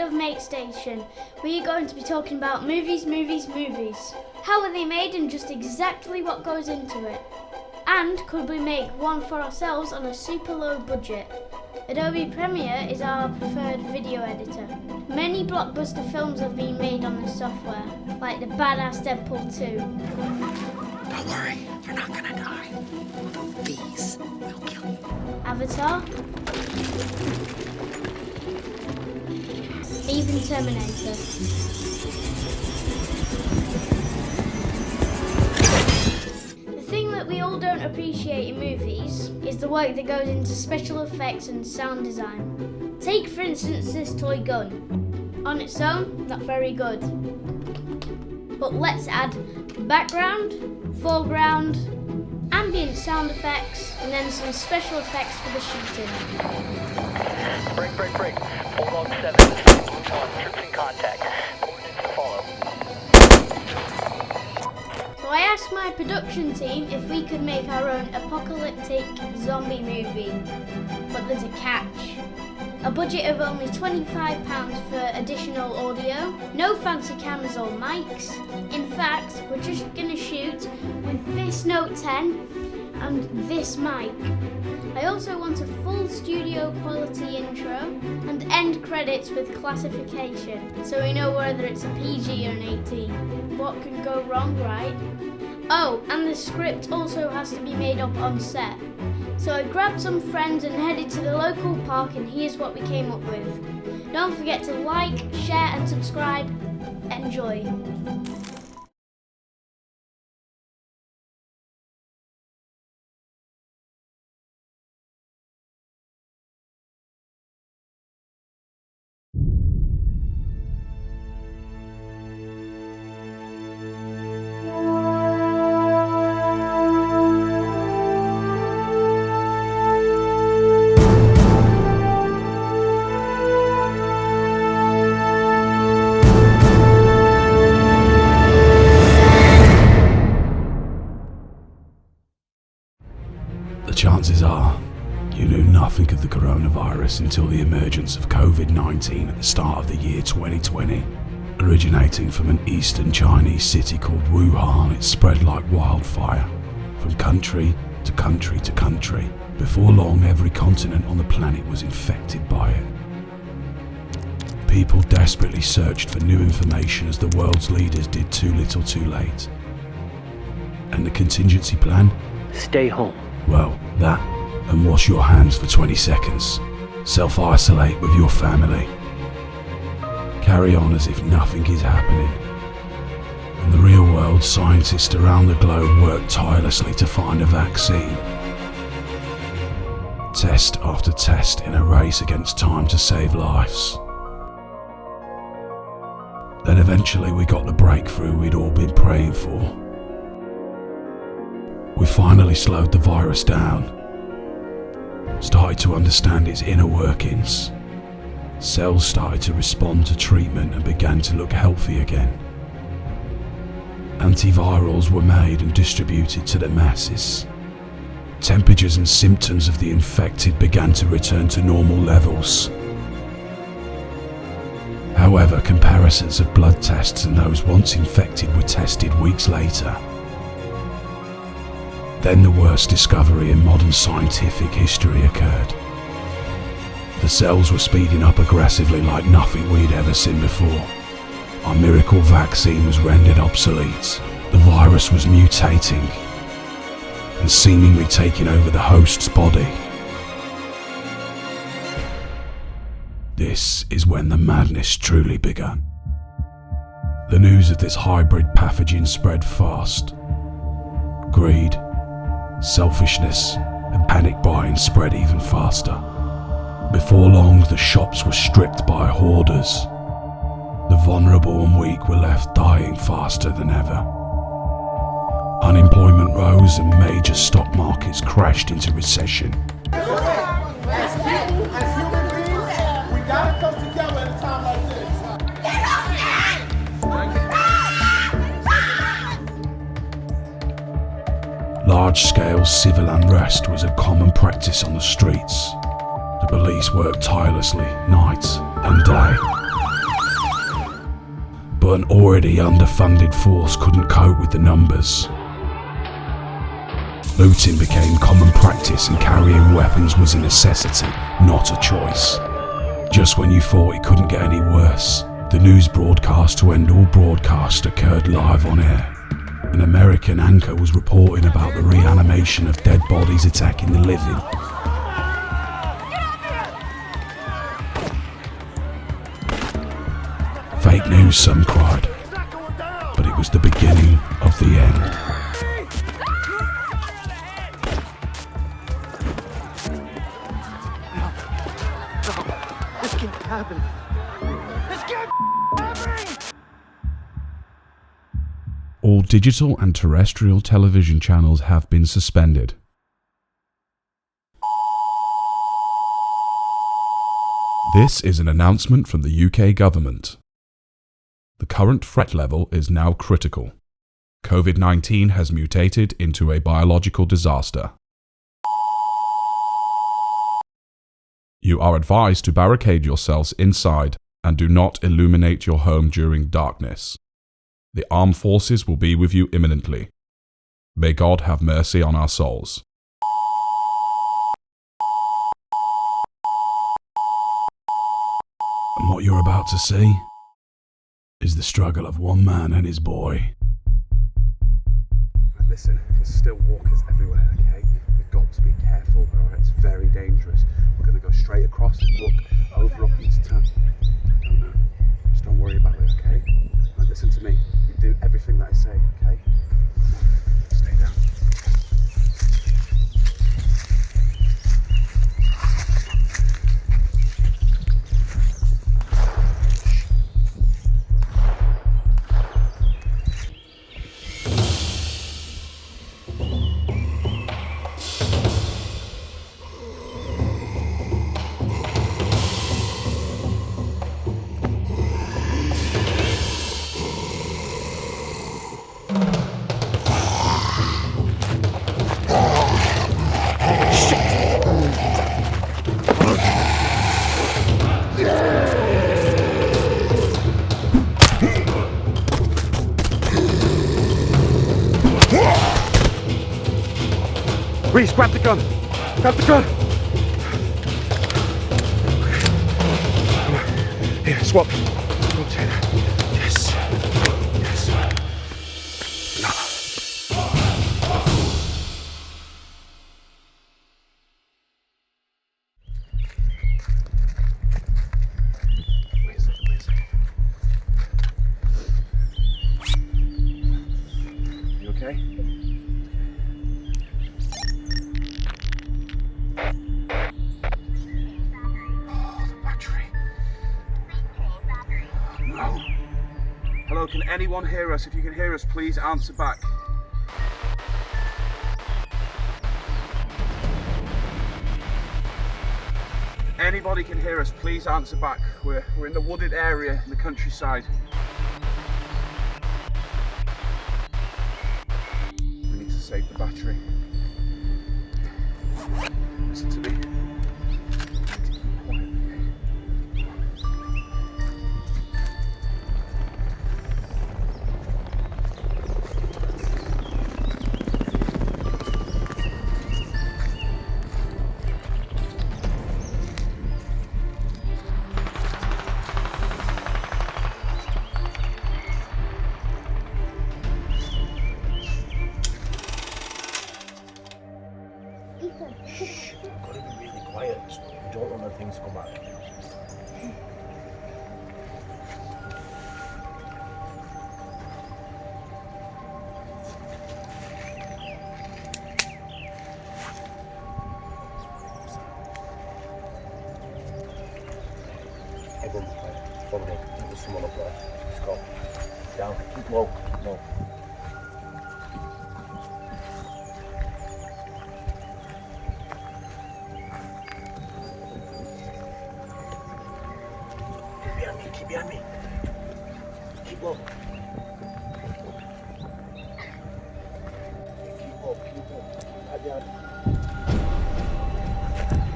of Mate Station, we are going to be talking about movies. How are they made and just exactly what goes into it? And could we make one for ourselves on a super low budget? Adobe Premiere is our preferred video editor. Many blockbuster films have been made on this software, like the badass Deadpool 2. Don't worry, you're not gonna die. These will kill you. Avatar. Even Terminator. The thing that we all don't appreciate in movies is the work that goes into special effects and sound design. Take for instance this toy gun. On its own, not very good. But let's add background, foreground, ambient sound effects, and then some special effects for the shooting. Break. Bulldog 7, Blue 1, troops in contact. Coordinates to follow. So I asked my production team if we could make our own apocalyptic zombie movie. But there's a catch. A budget of only £25 for additional audio, no fancy cameras or mics. In fact, we're just gonna shoot with this Note 10 and this mic. I also want a full studio quality intro and end credits with classification, so we know whether it's a PG or an 18. What can go wrong, right? Oh, and the script also has to be made up on set. So I grabbed some friends and headed to the local park, and here's what we came up with. Don't forget to like, share and subscribe. Enjoy. The chances are you knew nothing of the coronavirus until the emergence of COVID-19 at the start of the year 2020. Originating from an eastern Chinese city called Wuhan, it spread like wildfire, from country to country to country. Before long, every continent on the planet was infected by it. People desperately searched for new information as the world's leaders did too little too late. And the contingency plan? Stay home. Well, that and wash your hands for 20 seconds. Self-isolate with your family. Carry on as if nothing is happening. In the real world, scientists around the globe work tirelessly to find a vaccine. Test after test in a race against time to save lives. Then eventually we got the breakthrough we'd all been praying for. We finally slowed the virus down, started to understand its inner workings. Cells started to respond to treatment and began to look healthy again. Antivirals were made and distributed to the masses. Temperatures and symptoms of the infected began to return to normal levels. However, comparisons of blood tests and those once infected were tested weeks later. Then the worst discovery in modern scientific history occurred. The cells were speeding up aggressively like nothing we'd ever seen before. Our miracle vaccine was rendered obsolete. The virus was mutating and seemingly taking over the host's body. This is when the madness truly began. The news of this hybrid pathogen spread fast. Greed, selfishness and panic buying spread even faster. Before long, the shops were stripped by hoarders. The vulnerable and weak were left dying faster than ever. Unemployment rose and major stock markets crashed into recession. As people, as human beings, we gotta come together at a time like this. Large-scale civil unrest was a common practice on the streets. The police worked tirelessly, night and day, but an already underfunded force couldn't cope with the numbers. Looting became common practice and carrying weapons was a necessity, not a choice. Just when you thought it couldn't get any worse, the news broadcast to end all broadcast occurred live on air. An American anchor was reporting about the reanimation of dead bodies attacking the living. Fake news, some cried, but it was the beginning of the end. This can't happen. This can't happen! All digital and terrestrial television channels have been suspended. This is an announcement from the UK government. The current threat level is now critical. COVID-19 has mutated into a biological disaster. You are advised to barricade yourselves inside and do not illuminate your home during darkness. The armed forces will be with you imminently. May God have mercy on our souls. And what you're about to see is the struggle of one man and his boy. Listen, there's still walkers everywhere, okay? We've got to be careful, alright? It's very dangerous. We're going to go straight across and look over up into town. I don't know. Just don't worry about it, okay? Right, listen to me. You do everything that I say, okay? Stay down. Reece, grab the gun! Grab the gun! Here, swap. Rotate. Yes. Yes. No. Wait a second, wait a second. You okay? Hello, can anyone hear us? If you can hear us, please answer back. If anybody can hear us, please answer back. We're in the wooded area in the countryside. We need to save the battery. Listen to me. Shh, we've got to be really quiet. We don't want the things to come back. Everyone be quiet. Follow me. There's someone up there. Just go. Down. Keep low. No. Keep behind me. Keep low. Keep low. Keep low. Right behind.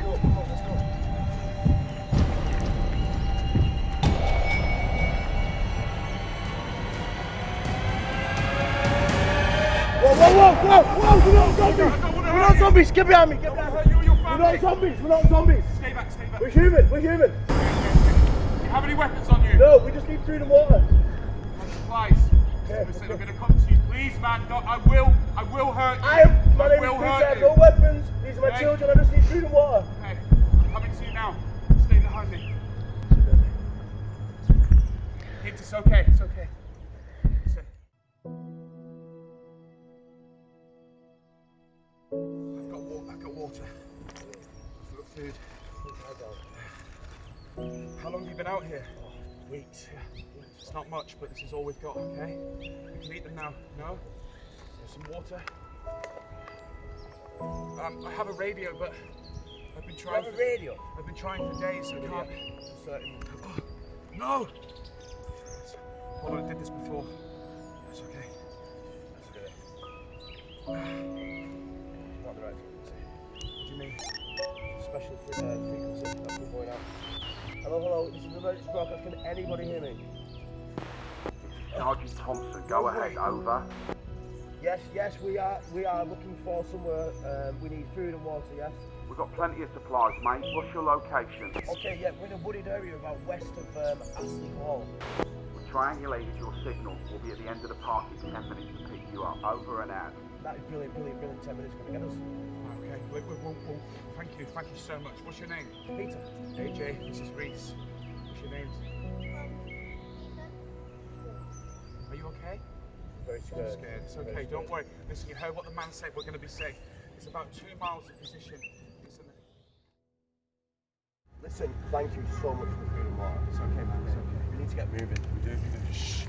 Go. Come on, let's go. Whoa! We're not zombies! We're not zombies! Get behind me! Get behind me! We're not zombies! We're not zombies! Stay back, stay back. We're human! We're human! Do you have any weapons on you? No, we just need food and water. And supplies. Listen, I'm going to come to you. Please, man. No, I will hurt you. My name is will Peter, I hurt have you. no weapons. These are my Okay. children, I just need food and water. Okay, I'm coming to you now. Stay behind me. It's okay, it's okay. Listen. I've got water. I've got food. How long have you been out here? Weeks. It's not much, but this is all we've got, okay? We can eat them now. No? There's some water. I have a radio, but I've been trying. You have a radio? I've been trying for days. I can't. Oh, no! Hold on, I did this before. It's okay. Not the right frequency. What do you mean? Special frequency that we're going out. Hello, this is the emergency broadcast. Can anybody hear me? Sergeant Thompson, go ahead, over. Yes, we are looking for somewhere. We need food and water, yes? We've got plenty of supplies, mate. What's your location? Okay, yeah, we're in a wooded area about west of Astley Hall. We've triangulated your signal. We'll be at the end of the park in 10 minutes to pick you up. Over and out. That is brilliant. 10 minutes gonna get us. Okay, well, thank you so much. What's your name? Peter. AJ, this is Reece. What's your name? Are you okay? Very I'm scared. scared. It's okay, don't worry. Listen, you heard what the man said. We're going to be safe. It's about 2 miles of position. Listen, thank you so much for the food and water. It's okay, man. It's okay. We need to get moving. We do. Shh.